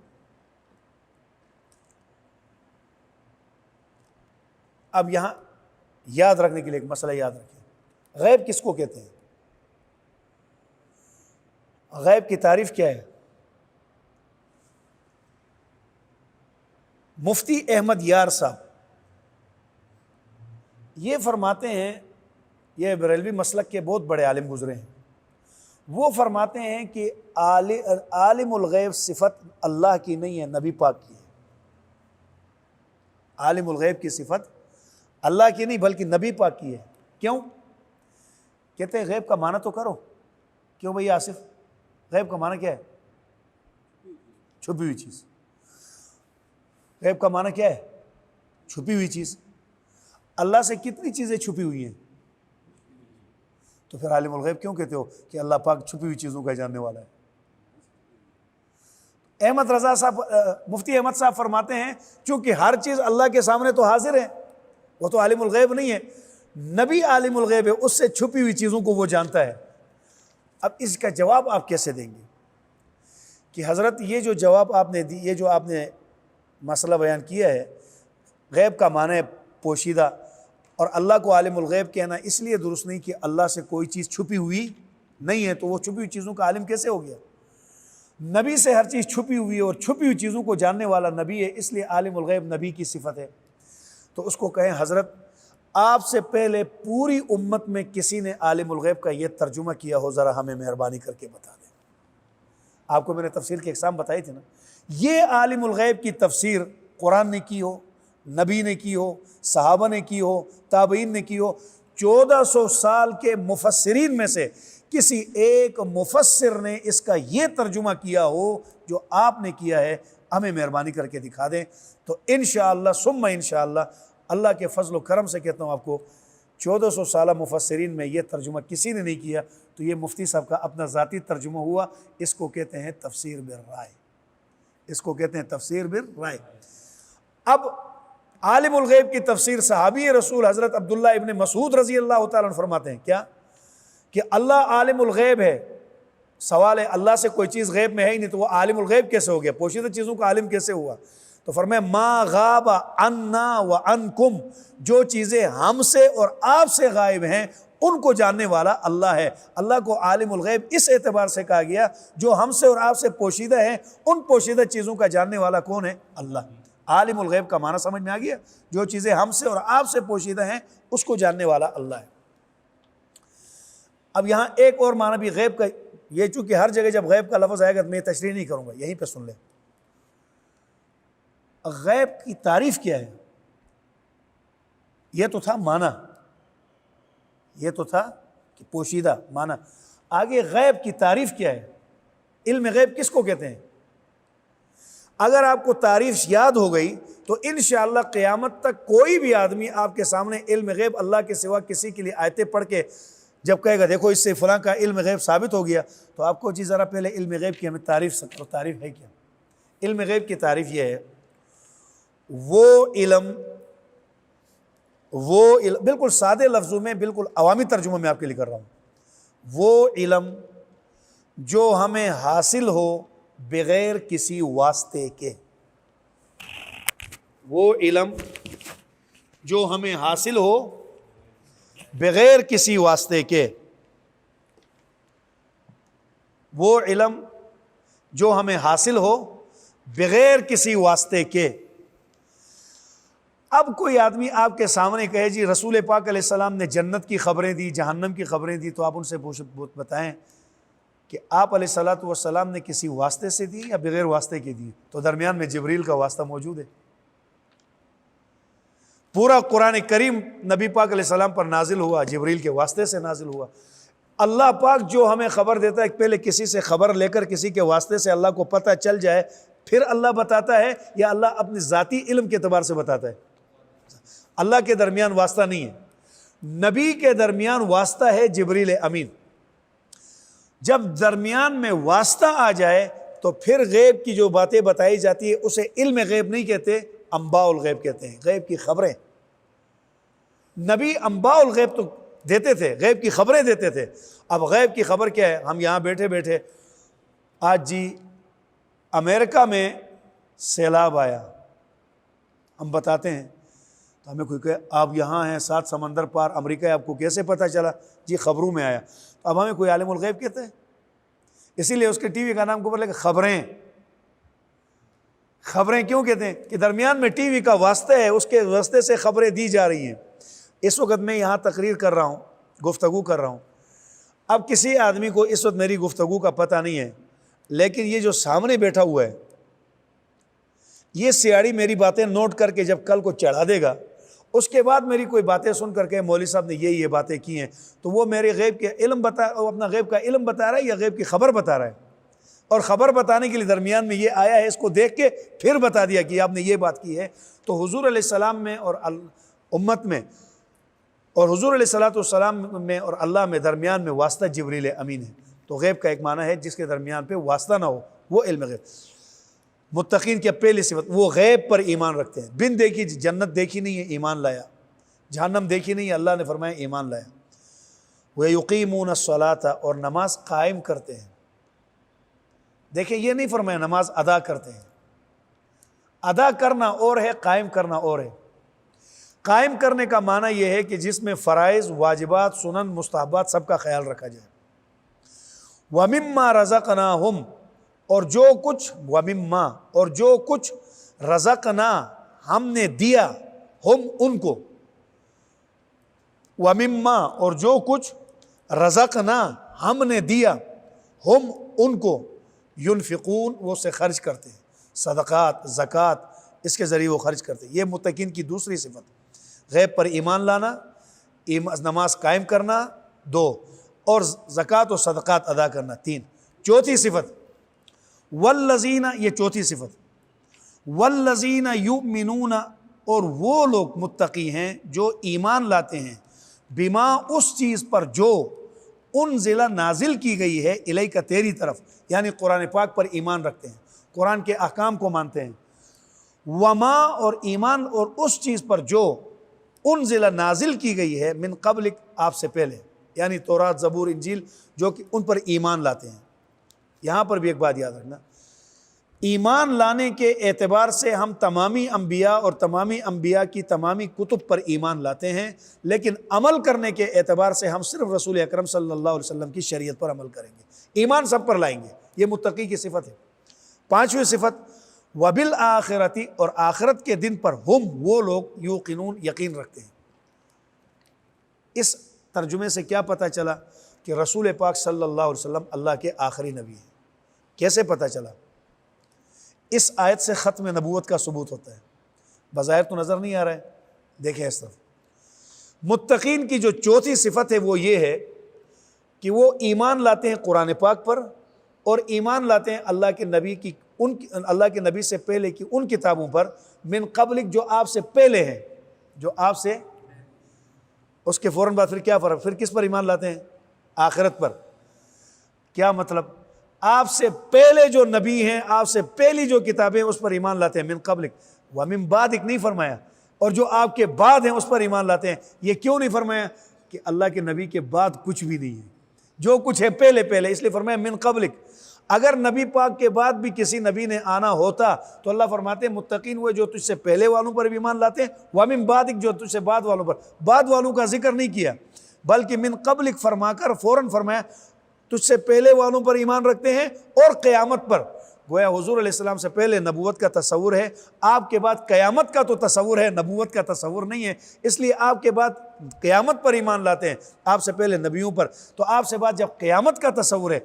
اب یہاں یاد رکھنے کے لیے ایک مسئلہ یاد رکھیں، غیب کس کو کہتے ہیں؟ غیب کی تعریف کیا ہے؟ مفتی احمد یار صاحب یہ فرماتے ہیں، یہ بریلوی مسلک کے بہت بڑے عالم گزرے ہیں، وہ فرماتے ہیں کہ عالم الغیب صفت اللہ کی نہیں ہے، نبی پاک کی ہے۔ عالم الغیب کی صفت اللہ کی نہیں بلکہ نبی پاک کی ہے۔ کیوں؟ کہتے ہیں غیب کا معنی تو کرو۔ کیوں بھائی آصف؟ غیب کا معنی کیا ہے؟ چھپی ہوئی چیز۔ غیب کا معنی کیا ہے؟ چھپی ہوئی چیز۔ اللہ سے کتنی چیزیں چھپی ہوئی ہیں؟ تو پھر عالم الغیب کیوں کہتے ہو کہ اللہ پاک چھپی ہوئی چیزوں کا جاننے والا ہے؟ احمد رضا صاحب، مفتی احمد صاحب فرماتے ہیں چونکہ ہر چیز اللہ کے سامنے تو حاضر ہے، وہ تو عالم الغیب نہیں ہے، نبی عالم الغیب ہے، اس سے چھپی ہوئی چیزوں کو وہ جانتا ہے۔ اب اس کا جواب آپ کیسے دیں گے کہ حضرت یہ جو جواب آپ نے دی، یہ جو آپ نے مسئلہ بیان کیا ہے، غیب کا معنی ہے پوشیدہ، اور اللہ کو عالم الغیب کہنا اس لیے درست نہیں کہ اللہ سے کوئی چیز چھپی ہوئی نہیں ہے، تو وہ چھپی ہوئی چیزوں کا عالم کیسے ہو گیا؟ نبی سے ہر چیز چھپی ہوئی ہے اور چھپی ہوئی چیزوں کو جاننے والا نبی ہے، اس لیے عالم الغیب نبی کی صفت ہے۔ تو اس کو کہیں حضرت آپ سے پہلے پوری امت میں کسی نے عالم الغیب کا یہ ترجمہ کیا ہو، ذرا ہمیں مہربانی کر کے بتا دیں۔ آپ کو میں نے تفسیر کی اقسام بتائی تھی نا، یہ عالم الغیب کی تفسیر قرآن نے کی ہو، نبی نے کی ہو، صحابہ نے کی ہو، تابعین نے کی ہو، 1400 سال کے مفسرین میں سے کسی ایک مفسر نے اس کا یہ ترجمہ کیا ہو جو آپ نے کیا ہے، ہمیں مہربانی کر کے دکھا دیں۔ تو انشاءاللہ ثم انشاءاللہ، اللہ کے فضل و کرم سے کہتا ہوں آپ کو، 1400 سالہ مفسرین میں یہ ترجمہ کسی نے نہیں کیا، تو یہ مفتی صاحب کا اپنا ذاتی ترجمہ ہوا۔ اس کو کہتے ہیں تفسیر بالرائے، اس کو کہتے ہیں تفسیر بالرائے۔ اب عالم الغیب کی تفسیر صحابی رسول حضرت عبداللہ ابن مسعود رضی اللہ تعالیٰ عنہ فرماتے ہیں کیا کہ اللہ عالم الغیب ہے۔ سوال ہے اللہ سے کوئی چیز غیب میں ہے ہی نہیں تو وہ عالم الغیب کیسے ہو گیا؟ پوشیدہ چیزوں کا عالم کیسے ہوا؟ تو فرمایا ما غاب عنا وعنکم، جو چیزیں ہم سے اور آپ سے غائب ہیں ان کو جاننے والا اللہ ہے۔ اللہ کو عالم الغیب اس اعتبار سے کہا گیا جو ہم سے اور آپ سے پوشیدہ ہیں، ان پوشیدہ چیزوں کا جاننے والا کون ہے؟ اللہ۔ عالم الغیب کا معنی سمجھ میں آ گیا؟ جو چیزیں ہم سے اور آپ سے پوشیدہ ہیں اس کو جاننے والا اللہ ہے۔ اب یہاں ایک اور معنی بھی غیب کا، یہ چونکہ ہر جگہ جب غیب کا لفظ آئے گا تو میں تشریح نہیں کروں گا، یہیں پہ سن لیں۔ غیب کی تعریف کیا ہے؟ یہ تو تھا معنی، یہ تو تھا کہ پوشیدہ معنی۔ آگے غیب کی تعریف کیا ہے؟ علم غیب کس کو کہتے ہیں؟ اگر آپ کو تعریف یاد ہو گئی تو انشاءاللہ قیامت تک کوئی بھی آدمی آپ کے سامنے علم غیب اللہ کے سوا کسی کے لیے آیتیں پڑھ کے جب کہے گا دیکھو اس سے فلاں کا علم غیب ثابت ہو گیا، تو آپ کو جی ذرا پہلے علم غیب کی ہمیں تعریف سکتے، تعریف ہے کیا؟ علم غیب کی تعریف یہ ہے، وہ علم بالکل سادے لفظوں میں، بالکل عوامی ترجمہ میں آپ کے لیے کر رہا ہوں، وہ علم جو ہمیں حاصل ہو بغیر کسی واسطے کے، وہ علم جو ہمیں حاصل ہو بغیر کسی واسطے کے، وہ علم جو ہمیں حاصل ہو بغیر کسی واسطے کے۔ اب کوئی آدمی آپ کے سامنے کہے جی رسول پاک علیہ السلام نے جنت کی خبریں دی، جہنم کی خبریں دی، تو آپ ان سے بتائیں کہ آپ علیہ الصلوۃ والسلام نے کسی واسطے سے دی یا بغیر واسطے کے دی؟ تو درمیان میں جبریل کا واسطہ موجود ہے۔ پورا قرآن کریم نبی پاک علیہ السلام پر نازل ہوا، جبریل کے واسطے سے نازل ہوا۔ اللہ پاک جو ہمیں خبر دیتا ہے، پہلے کسی سے خبر لے کر کسی کے واسطے سے اللہ کو پتہ چل جائے پھر اللہ بتاتا ہے، یا اللہ اپنی ذاتی علم کے اعتبار سے بتاتا ہے؟ اللہ کے درمیان واسطہ نہیں ہے، نبی کے درمیان واسطہ ہے جبریل امین۔ جب درمیان میں واسطہ آ جائے تو پھر غیب کی جو باتیں بتائی جاتی ہے اسے علم غیب نہیں کہتے، انباء الغیب کہتے ہیں، غیب کی خبریں۔ نبی انباء الغیب تو دیتے تھے، غیب کی خبریں دیتے تھے۔ اب غیب کی خبر کیا ہے؟ ہم یہاں بیٹھے بیٹھے آج جی امریکہ میں سیلاب آیا، ہم بتاتے ہیں تو ہمیں کوئی کہے آپ یہاں ہیں 7 سمندر پار امریکہ ہے، آپ کو کیسے پتہ چلا؟ جی خبروں میں آیا۔ تو اب ہمیں کوئی عالم الغیب کہتے ہیں؟ اسی لیے اس کے ٹی وی کا نام کو لے کے خبریں۔ خبریں کیوں کہتے ہیں؟ کہ درمیان میں ٹی وی کا واسطہ ہے، اس کے واسطے سے خبریں دی جا رہی ہیں۔ اس وقت میں یہاں تقریر کر رہا ہوں، گفتگو کر رہا ہوں، اب کسی آدمی کو اس وقت میری گفتگو کا پتہ نہیں ہے، لیکن یہ جو سامنے بیٹھا ہوا ہے یہ سیاڑی میری باتیں نوٹ کر کے جب کل کو چڑھا دے گا، اس کے بعد میری کوئی باتیں سن کر کے مولوی صاحب نے یہ باتیں کی ہیں، تو وہ میرے غیب کے علم اپنا غیب کا علم بتا رہا ہے یا غیب کی خبر بتا رہا ہے؟ اور خبر بتانے کے لیے درمیان میں یہ آیا ہے، اس کو دیکھ کے پھر بتا دیا کہ آپ نے یہ بات کی ہے۔ تو حضور علیہ السلام میں اور امت میں اور حضور علیہ السلام میں اور اللہ میں درمیان میں واسطہ جبریل امین ہے۔ تو غیب کا ایک معنی ہے جس کے درمیان پہ واسطہ نہ ہو، وہ علم غیب۔ متقین کی پہلی صفت، وہ غیب پر ایمان رکھتے ہیں، بن دیکھی، جنت دیکھی نہیں ہے ایمان لایا، جہنم دیکھی نہیں ہے اللہ نے فرمایا ایمان لایا۔ وَيُقِيمُونَ الصَّلَاةَ، اور نماز قائم کرتے ہیں۔ دیکھیں یہ نہیں فرمایا نماز ادا کرتے ہیں، ادا کرنا اور ہے، قائم کرنا اور ہے۔ قائم کرنے کا معنی یہ ہے کہ جس میں فرائض، واجبات، سنن، مستحبات سب کا خیال رکھا جائے۔ وَمِمَّا رَزَقْنَاهُمْ، اور جو کچھ وَمِمَّا، اور جو کچھ رزقنا ہم نے دیا، ہم ان کو، وَمِمَّا، اور جو کچھ رزقنا ہم نے دیا، ہم ان کو، ينفقون، وہ سے خرچ کرتے ہیں، صدقات، زکوٰۃ، اس کے ذریعے وہ خرچ کرتے ہیں۔ یہ متقین کی دوسری صفت، غیب پر ایمان لانا، نماز قائم کرنا 2، اور زکوٰۃ و صدقات ادا کرنا 3۔ چوتھی صفت والذین، یہ چوتھی صفت، والذین یؤمنون، اور وہ لوگ متقی ہیں جو ایمان لاتے ہیں، بما، اس چیز پر جو انزل، نازل کی گئی ہے، الیک، تیری طرف، یعنی قرآن پاک پر ایمان رکھتے ہیں، قرآن کے احکام کو مانتے ہیں۔ وما، اور ایمان اور اس چیز پر جو انزل، نازل کی گئی ہے، من قبلک، آپ سے پہلے، یعنی تورات، زبور، انجیل، جو کہ ان پر ایمان لاتے ہیں۔ یہاں پر بھی ایک بات یاد رکھنا، ایمان لانے کے اعتبار سے ہم تمامی انبیاء اور تمامی انبیاء کی تمامی کتب پر ایمان لاتے ہیں، لیکن عمل کرنے کے اعتبار سے ہم صرف رسول اکرم صلی اللہ علیہ وسلم کی شریعت پر عمل کریں گے، ایمان سب پر لائیں گے۔ یہ متقی کی صفت ہے۔ پانچویں صفت، وبالآخرۃ، اور آخرت کے دن پر ہم، وہ لوگ، یوقنون، یقین رکھتے ہیں۔ اس ترجمے سے کیا پتہ چلا؟ کہ رسول پاک صلی اللہ علیہ وسلم اللہ کے آخری نبی ہیں۔ کیسے پتہ چلا؟ اس آیت سے ختم نبوت کا ثبوت ہوتا ہے، بظاہر تو نظر نہیں آ رہا ہے، دیکھیں اس طرف۔ متقین کی جو چوتھی صفت ہے وہ یہ ہے کہ وہ ایمان لاتے ہیں قرآن پاک پر، اور ایمان لاتے ہیں اللہ کے نبی کی، اللہ کے نبی سے پہلے کی ان کتابوں پر، من قبلک، جو آپ سے پہلے ہیں، جو آپ سے، اس کے فوراً بعد پھر کیا فرق، پھر کس پر ایمان لاتے ہیں؟ آخرت پر۔ کیا مطلب؟ آپ سے پہلے جو نبی ہیں، آپ سے پہلی جو کتابیں اس پر ایمان لاتے ہیں، من قبلک، ومن بعدک نہیں فرمایا، اور جو آپ کے بعد ہیں اس پر ایمان لاتے ہیں۔ یہ کیوں نہیں فرمایا؟ کہ اللہ کے نبی کے بعد کچھ بھی نہیں ہے، جو کچھ ہے پہلے پہلے، اس لیے فرمایا من قبلک۔ اگر نبی پاک کے بعد بھی کسی نبی نے آنا ہوتا تو اللہ فرماتے ہیں متقین ہوئے جو تجھ سے پہلے والوں پر بھی ایمان لاتے ہیں، ومن بعدک، جو تجھ سے بعد والوں پر۔ بعد والوں کا ذکر نہیں کیا بلکہ من قبلک فرما کر فوراً فرمایا تجھ سے پہلے والوں پر ایمان رکھتے ہیں اور قیامت پر۔ گویا حضور علیہ السلام سے پہلے نبوت کا تصور ہے، آپ کے بعد قیامت کا تو تصور ہے، نبوت کا تصور نہیں ہے، اس لیے آپ کے بعد قیامت پر ایمان لاتے ہیں، آپ سے پہلے نبیوں پر۔ تو آپ سے بعد جب قیامت کا تصور ہے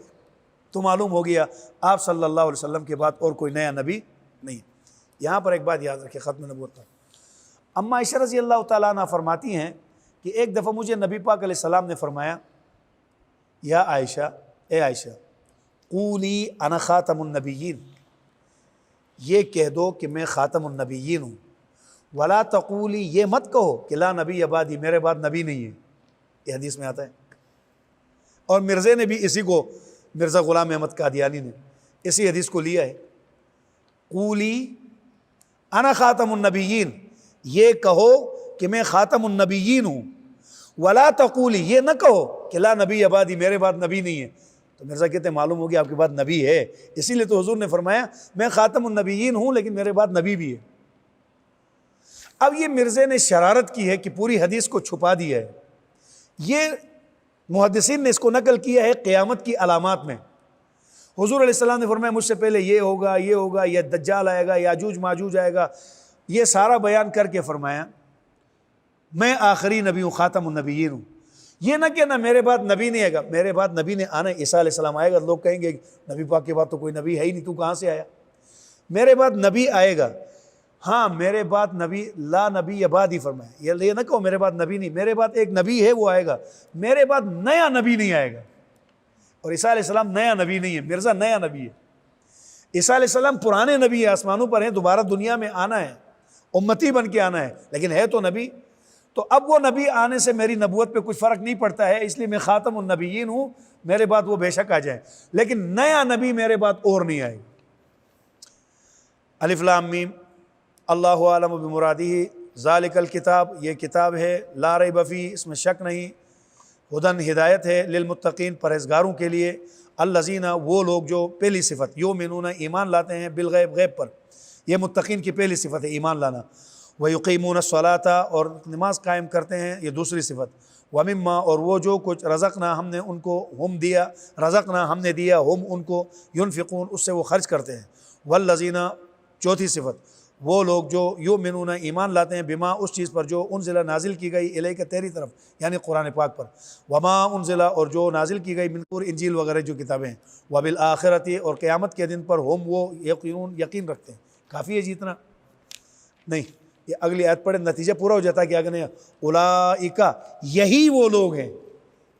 تو معلوم ہو گیا آپ صلی اللہ علیہ وسلم کے بعد اور کوئی نیا نبی نہیں۔ یہاں پر ایک بات یاد رکھیں ختم نبوت پر، اماں عائشہ رضی اللہ تعالیٰ عنہ فرماتی ہیں کہ ایک دفعہ مجھے نبی پاک علیہ السلام نے فرمایا، یا عائشہ، اے عائشہ، قولی انا خاتم النبیین، یہ کہہ دو کہ میں خاتم النبیین ہوں، ولا تقولی، یہ مت کہو کہ لا نبی بعدی، میرے بعد نبی نہیں ہے، یہ حدیث میں آتا ہے۔ اور مرزے نے بھی اسی کو، مرزا غلام احمد قادیانی نے اسی حدیث کو لیا ہے، قولی انا خاتم النبیین، یہ کہو کہ میں خاتم النبیین ہوں، ولا تقولی، یہ نہ کہو کہ لا نبی بعدی، میرے بعد نبی نہیں ہے۔ تو مرزا کہتے ہیں معلوم ہو گیا آپ کے بعد نبی ہے، اسی لیے تو حضور نے فرمایا میں خاتم النبیین ہوں لیکن میرے بعد نبی بھی ہے۔ اب یہ مرزے نے شرارت کی ہے کہ پوری حدیث کو چھپا دیا ہے، یہ محدثین نے اس کو نقل کیا ہے قیامت کی علامات میں۔ حضور علیہ السلام نے فرمایا مجھ سے پہلے یہ ہوگا، یہ ہوگا، یہ دجال آئے گا، یاجوج ماجوج آئے گا، یہ سارا بیان کر کے فرمایا میں آخری نبی ہوں، خاتم النبیین ہوں۔ یہ نہ کہنا میرے بعد نبی نہیں آئے گا، میرے بعد نبی نے آنا، عیسیٰ علیہ السلام آئے گا، لوگ کہیں گے نبی پاک کے بعد تو کوئی نبی ہے ہی نہیں، تو کہاں سے آیا؟ میرے بعد نبی آئے گا، ہاں میرے بعد نبی، لا نبی بعدی فرمایا، یہ نہ کہو میرے بعد نبی نہیں، میرے بعد ایک نبی ہے وہ آئے گا، میرے بعد نیا نبی نہیں آئے گا۔ اور عیسیٰ علیہ السلام نیا نبی نہیں ہے، مرزا نیا نبی ہے۔ عیسیٰ علیہ السلام پرانے نبی ہے، آسمانوں پر ہیں، دوبارہ دنیا میں آنا ہے، امتی بن کے آنا ہے، لیکن ہے تو نبی۔ تو اب وہ نبی آنے سے میری نبوت پہ کچھ فرق نہیں پڑتا ہے، اس لیے میں خاتم النبیین ہوں، میرے بعد وہ بے شک آ جائیں، لیکن نیا نبی میرے بعد اور نہیں آئے گا۔ الف لام میم، اللہ اعلم بمرادہ، ذالک الکتاب، یہ کتاب ہے، لا ریب فیہ، اس میں شک نہیں، ہدن، ہدایت ہے، للمتقین، پرہیزگاروں کے لیے، الذین، وہ لوگ جو، پہلی صفت، یؤمنون، ایمان لاتے ہیں، بالغیب، غیب پر، یہ متقین کی پہلی صفت ہے ایمان لانا۔ وَيُقِيمُونَ الصَّلَاةَ، اور نماز قائم کرتے ہیں، یہ دوسری صفت۔ وَمِمَّا، اور وہ جو کچھ، رزقنا، ہم نے ان کو، ہم دیا، رزقنا، ہم نے دیا، ہم ان کو، ينفقون، اس سے وہ خرچ کرتے ہیں۔ والذین، چوتھی صفت، وہ لوگ جو یؤمنون، ایمان لاتے ہیں، بما، اس چیز پر جو انزل، نازل کی گئی، الیک، تیری طرف، یعنی قرآن پاک پر، وما انزل، اور جو نازل کی گئی، من انجیل وغیرہ جو کتابیں ہیں، وبالآخرۃ، اور قیامت کے دن پر، ہم، وہ، یقین رکھتے ہیں۔ کافی ہے جیتنا نہیں، یہ اگلی آیت پڑھیں، نتیجہ پورا ہو جاتا ہے کہ آگے نہیں، اولئک، یہی وہ لوگ ہیں،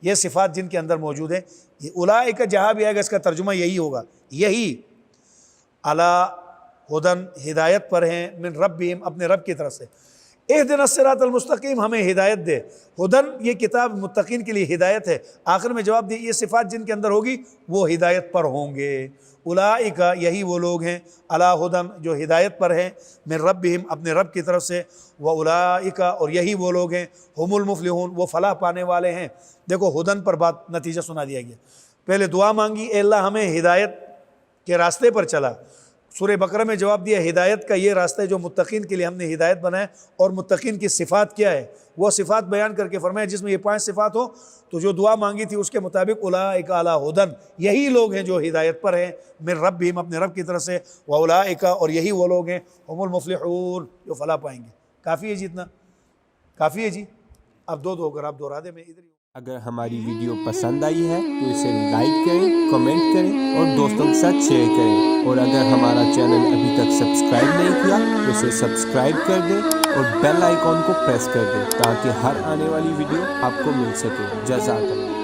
یہ صفات جن کے اندر موجود ہیں، یہ اولئک جہاں بھی آئے گا اس کا ترجمہ یہی ہوگا، یہی، علی ہدن، ہدایت پر ہیں، من ربہم، اپنے رب کی طرف سے، اہدنا الصراط المستقیم، ہمیں ہدایت دے۔ ہدن، یہ کتاب متقین کے لیے ہدایت ہے، آخر میں جواب دی یہ صفات جن کے اندر ہوگی وہ ہدایت پر ہوں گے۔ اولئک، یہی وہ لوگ ہیں، علی ہدن، جو ہدایت پر ہیں، من ربہم، اپنے رب کی طرف سے، واولئک، اور یہی وہ لوگ ہیں، ہم المفلحون، وہ فلاح پانے والے ہیں۔ دیکھو ہدن پر بات، نتیجہ سنا دیا گیا، پہلے دعا مانگی، اے اللہ ہمیں ہدایت کے راستے پر چلا، سورہ بقرہ میں جواب دیا ہدایت کا یہ راستہ ہے جو متقین کے لیے ہم نے ہدایت بنایا، اور متقین کی صفات کیا ہے، وہ صفات بیان کر کے فرمایا جس میں یہ 5 صفات ہو، تو جو دعا مانگی تھی اس کے مطابق اولئک علی ہدن، یہی لوگ ہیں جو ہدایت پر ہیں، من ربہم، اپنے رب کی طرف سے، واولئک، اور یہی وہ لوگ ہیں، ہم المفلحون، جو فلاح پائیں گے۔ کافی ہے جتنا، کافی ہے جی، اب دو ہو کر آپ دوہرا دیں، میں ادھر ہی۔ اگر ہماری ویڈیو پسند آئی ہے تو اسے لائک کریں، کمنٹ کریں اور دوستوں کے ساتھ شیئر کریں، اور اگر ہمارا چینل ابھی تک سبسکرائب نہیں کیا تو اسے سبسکرائب کر دیں اور بیل آئیکن کو پریس کر دیں تاکہ ہر آنے والی ویڈیو آپ کو مل سکے۔ جزاک اللہ۔